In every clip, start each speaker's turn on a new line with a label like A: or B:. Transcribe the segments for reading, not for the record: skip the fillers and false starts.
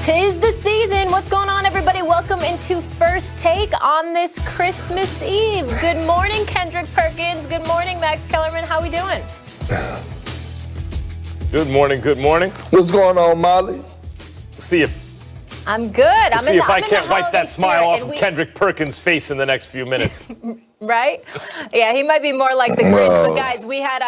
A: 'Tis the season. What's going on, everybody? Welcome into First Take on this Christmas Eve. Good morning, Kendrick Perkins. Good morning, Max Kellerman. How we doing?
B: Good morning. Good morning.
C: What's going on, Molly?
B: See if
A: I'm good.
B: I can't wipe that smile off of Kendrick Perkins' face in the next few minutes.
A: Right? Yeah, he might be more like the Grinch. But guys, we had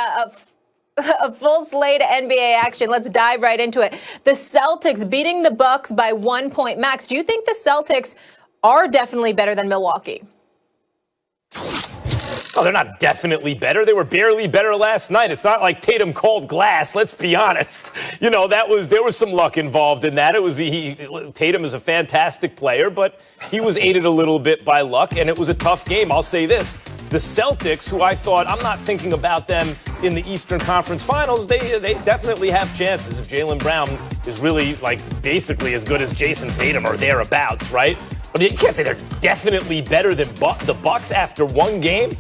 A: a full slate of NBA action. Let's dive right into it. The Celtics beating the Bucks by 1 point. Max, do you think the Celtics are definitely better than Milwaukee?
B: Oh, they're not definitely better. They were barely better last night. It's not like Tatum called glass. Let's be honest. You know, there was some luck involved in that. Tatum is a fantastic player, but he was aided a little bit by luck, and it was a tough game. I'll say this. The Celtics, who I thought, I'm not thinking about them in the Eastern Conference Finals, they definitely have chances. If Jaylen Brown is really, basically as good as Jayson Tatum or thereabouts, right? But you can't say they're definitely better than the Bucks after one game.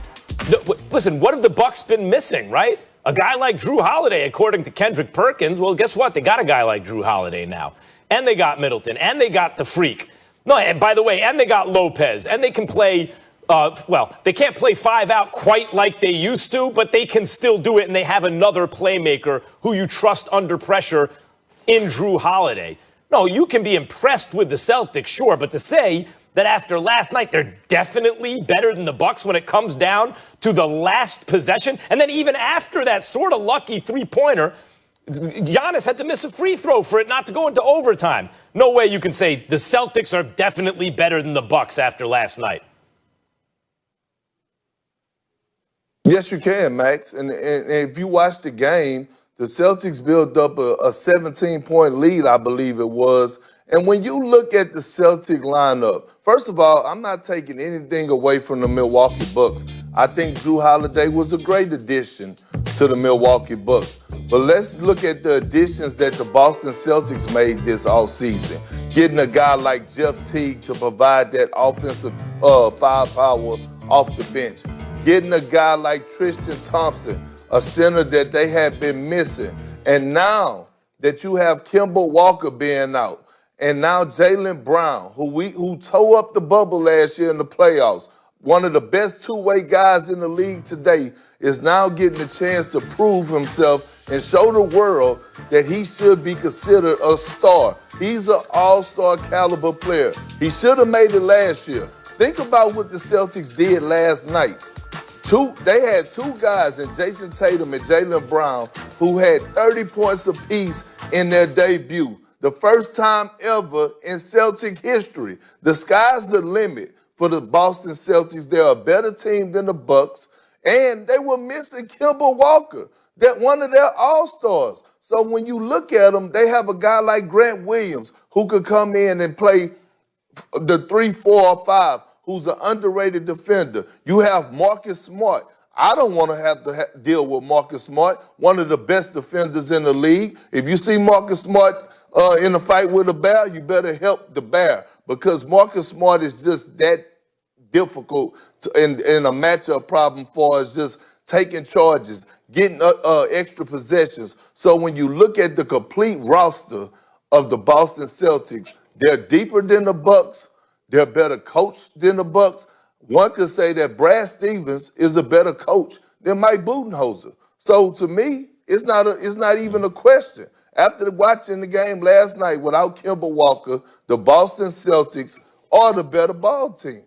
B: Listen, what have the Bucks been missing, right? A guy like Drew Holiday, according to Kendrick Perkins. Well, guess what? They got a guy like Drew Holiday now. And they got Middleton. And they got the Freak. No, and by the way, and they got Lopez. And they can play... they can't play five out quite like they used to, but they can still do it, and they have another playmaker who you trust under pressure in Drew Holiday. No, you can be impressed with the Celtics, sure, but to say that after last night they're definitely better than the Bucks when it comes down to the last possession, and then even after that sort of lucky three-pointer, Giannis had to miss a free throw for it not to go into overtime. No way you can say the Celtics are definitely better than the Bucks after last night.
C: Yes, you can, Max. And if you watch the game, the Celtics built up a 17-point lead, I believe it was. And when you look at the Celtic lineup, first of all, I'm not taking anything away from the Milwaukee Bucks. I think Drew Holiday was a great addition to the Milwaukee Bucks. But let's look at the additions that the Boston Celtics made this offseason. Getting a guy like Jeff Teague to provide that offensive firepower off the bench. Getting a guy like Tristan Thompson, a center that they had been missing. And now that you have Kemba Walker being out, and now Jaylen Brown, who tore up the bubble last year in the playoffs, one of the best two-way guys in the league today, is now getting a chance to prove himself and show the world that he should be considered a star. He's an all-star caliber player. He should have made it last year. Think about what the Celtics did last night. They had two guys in Jayson Tatum and Jaylen Brown who had 30 points apiece in their debut. The first time ever in Celtic history. The sky's the limit for the Boston Celtics. They're a better team than the Bucks, and they were missing Kemba Walker, that one of their all-stars. So when you look at them, they have a guy like Grant Williams who could come in and play the 3, 4, or 5. Who's an underrated defender. You have Marcus Smart. I don't want to have to deal with Marcus Smart, one of the best defenders in the league. If you see Marcus Smart in a fight with a bear, you better help the bear, because Marcus Smart is just that difficult in a matchup problem for us, just taking charges, getting extra possessions. So when you look at the complete roster of the Boston Celtics, they're deeper than the Bucks. They're better coached than the Bucks. One could say that Brad Stevens is a better coach than Mike Budenholzer. So to me, it's not even a question. After watching the game last night without Kemba Walker, the Boston Celtics are the better ball team.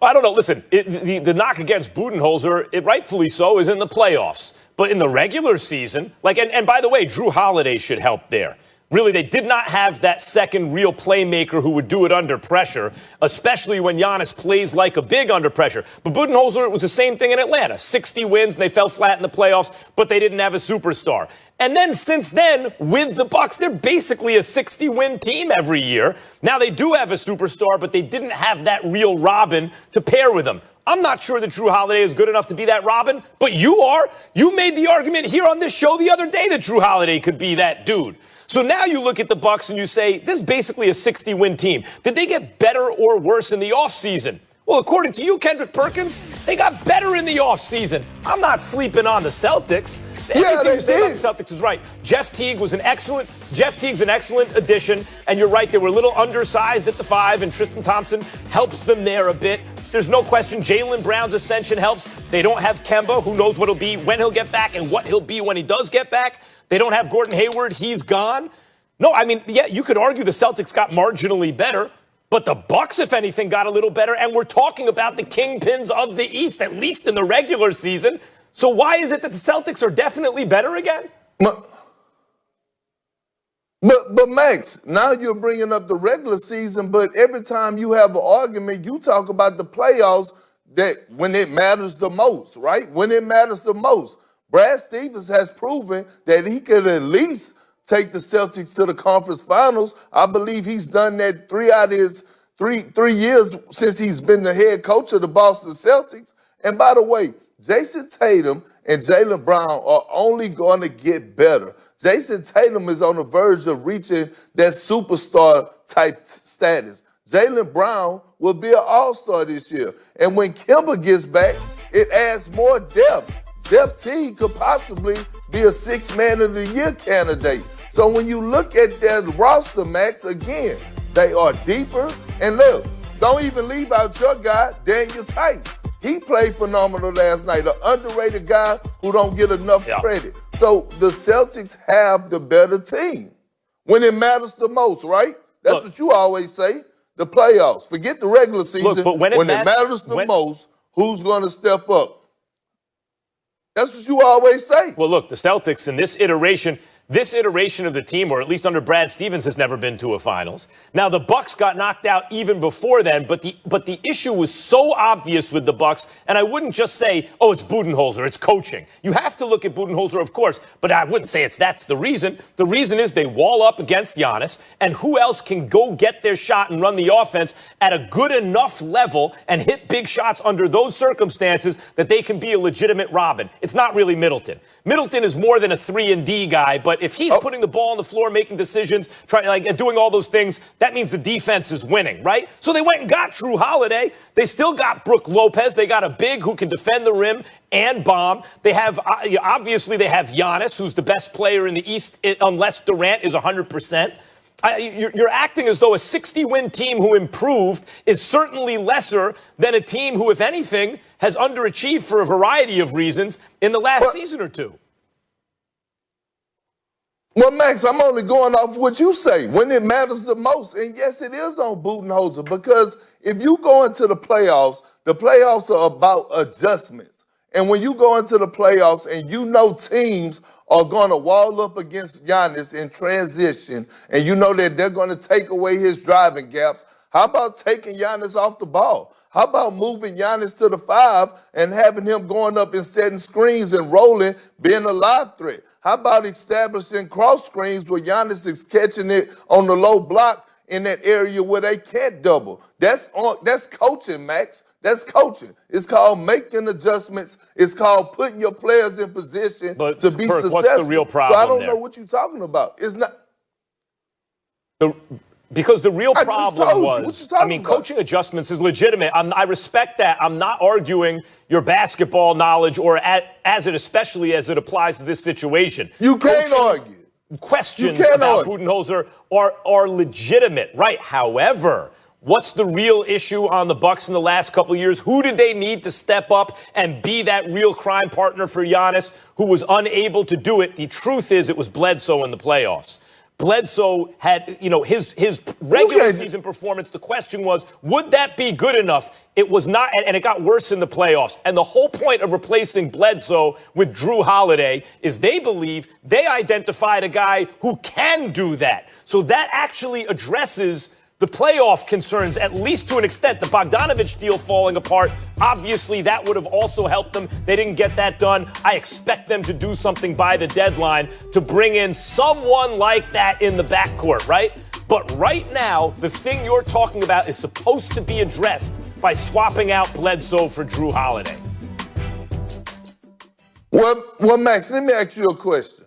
B: I don't know. Listen, the knock against Budenholzer, rightfully so, is in the playoffs. But in the regular season, and by the way, Drew Holiday should help there. Really, they did not have that second real playmaker who would do it under pressure, especially when Giannis plays like a big under pressure. But Budenholzer, it was the same thing in Atlanta. 60 wins, and they fell flat in the playoffs, but they didn't have a superstar. And then since then, with the Bucks, they're basically a 60-win team every year. Now they do have a superstar, but they didn't have that real Robin to pair with them. I'm not sure that Drew Holiday is good enough to be that Robin, but you are. You made the argument here on this show the other day that Drew Holiday could be that dude. So now you look at the Bucks and you say, this is basically a 60-win team. Did they get better or worse in the offseason? Well, according to you, Kendrick Perkins, they got better in the offseason. I'm not sleeping on the Celtics.
C: Yeah,
B: everything
C: they
B: you say
C: did.
B: about the Celtics is right. Jeff Teague's an excellent addition, and you're right, they were a little undersized at the 5, and Tristan Thompson helps them there a bit. There's no question Jaylen Brown's ascension helps. They don't have Kemba, who knows what he'll be when he'll get back and what he'll be when he does get back. They don't have Gordon Hayward. He's gone. No, I mean, yeah, you could argue the Celtics got marginally better, but the Bucks, if anything, got a little better. And we're talking about the kingpins of the East, at least in the regular season. So why is it that the Celtics are definitely better again?
C: But Max, now you're bringing up the regular season, but every time you have an argument, you talk about the playoffs that when it matters the most, right? When it matters the most. Brad Stevens has proven that he could at least take the Celtics to the conference finals. I believe he's done that 3 out of his three years since he's been the head coach of the Boston Celtics. And by the way, Jayson Tatum and Jaylen Brown are only going to get better. Jayson Tatum is on the verge of reaching that superstar type status. Jaylen Brown will be an all-star this year. And when Kemba gets back, it adds more depth. Jeff Teague could possibly be a 6th Man of the Year candidate. So when you look at their roster, Max, again, they are deeper. And look, don't even leave out your guy, Daniel Tice. He played phenomenal last night, an underrated guy who don't get enough credit. So the Celtics have the better team when it matters the most, right? That's what you always say, the playoffs. Forget the regular season.
B: But when it
C: matters the most, who's going to step up? That's what you always say.
B: Well, look, the Celtics in this iteration of the team, or at least under Brad Stevens, has never been to a finals. Now, the Bucks got knocked out even before then, but the issue was so obvious with the Bucks, and I wouldn't just say, oh, it's Budenholzer, it's coaching. You have to look at Budenholzer, of course, but I wouldn't say that's the reason. The reason is they wall up against Giannis, and who else can go get their shot and run the offense at a good enough level and hit big shots under those circumstances that they can be a legitimate Robin? It's not really Middleton. Middleton is more than a 3-and-D guy, but if he's putting the ball on the floor, making decisions, and doing all those things, that means the defense is winning, right? So they went and got Drew Holiday. They still got Brook Lopez. They got a big who can defend the rim and bomb. They have, obviously, they have Giannis, who's the best player in the East, unless Durant is 100%. You're acting as though a 60-win team who improved is certainly lesser than a team who, if anything, has underachieved for a variety of reasons in the last season or two.
C: Well, Max, I'm only going off what you say, when it matters the most. And yes, it is on Budenholzer, because if you go into the playoffs are about adjustments. And when you go into the playoffs and you know teams are going to wall up against Giannis in transition, and you know that they're going to take away his driving gaps, how about taking Giannis off the ball? How about moving Giannis to the 5 and having him going up and setting screens and rolling, being a live threat? How about establishing cross screens where Giannis is catching it on the low block in that area where they can't double? That's coaching, Max. That's coaching. It's called making adjustments. It's called putting your players in position to be successful.
B: What's the real problem
C: So I don't know what you're talking about. It's not.
B: Because the real problem was, coaching adjustments is legitimate. I respect that. I'm not arguing your basketball knowledge especially as it applies to this situation.
C: You can't argue.
B: Questions about Budenholzer are legitimate, right? However, what's the real issue on the Bucks in the last couple of years? Who did they need to step up and be that real crime partner for Giannis, who was unable to do it? The truth is, it was Bledsoe in the playoffs. Bledsoe had, his regular season performance. The question was, would that be good enough? It was not, and it got worse in the playoffs. And the whole point of replacing Bledsoe with Drew Holiday is they believe they identified a guy who can do that. So that actually addresses the playoff concerns, at least to an extent. The Bogdanovich deal falling apart, obviously that would have also helped them. They didn't get that done. I expect them to do something by the deadline to bring in someone like that in the backcourt, right? But right now, the thing you're talking about is supposed to be addressed by swapping out Bledsoe for Drew Holiday.
C: Well, Max, let me ask you a question.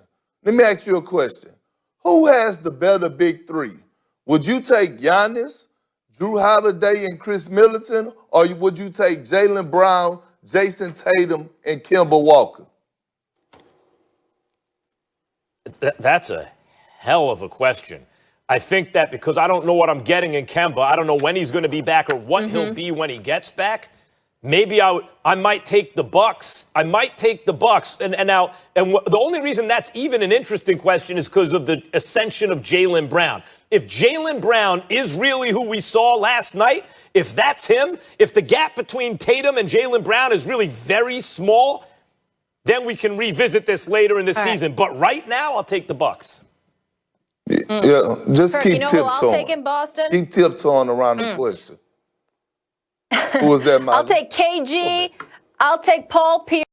C: Who has the better big three? Would you take Giannis, Drew Holiday, and Chris Middleton, or would you take Jaylen Brown, Jayson Tatum, and Kemba Walker?
B: That's a hell of a question. I think that because I don't know what I'm getting in Kemba, I don't know when he's going to be back or what he'll be when he gets back. Maybe I might take the Bucks. I might take the Bucks. And the only reason that's even an interesting question is because of the ascension of Jaylen Brown. If Jaylen Brown is really who we saw last night, if that's him, if the gap between Tatum and Jaylen Brown is really very small, then we can revisit this later in the season. But right now, I'll take the Bucks.
C: Yeah, just
A: Kurt,
C: keep
A: you know
C: tiptoeing.
A: who I'll take in Boston?
C: Keep tiptoeing around the question. Who was that, Molly?
A: I'll take KG. I'll take Paul Pierce.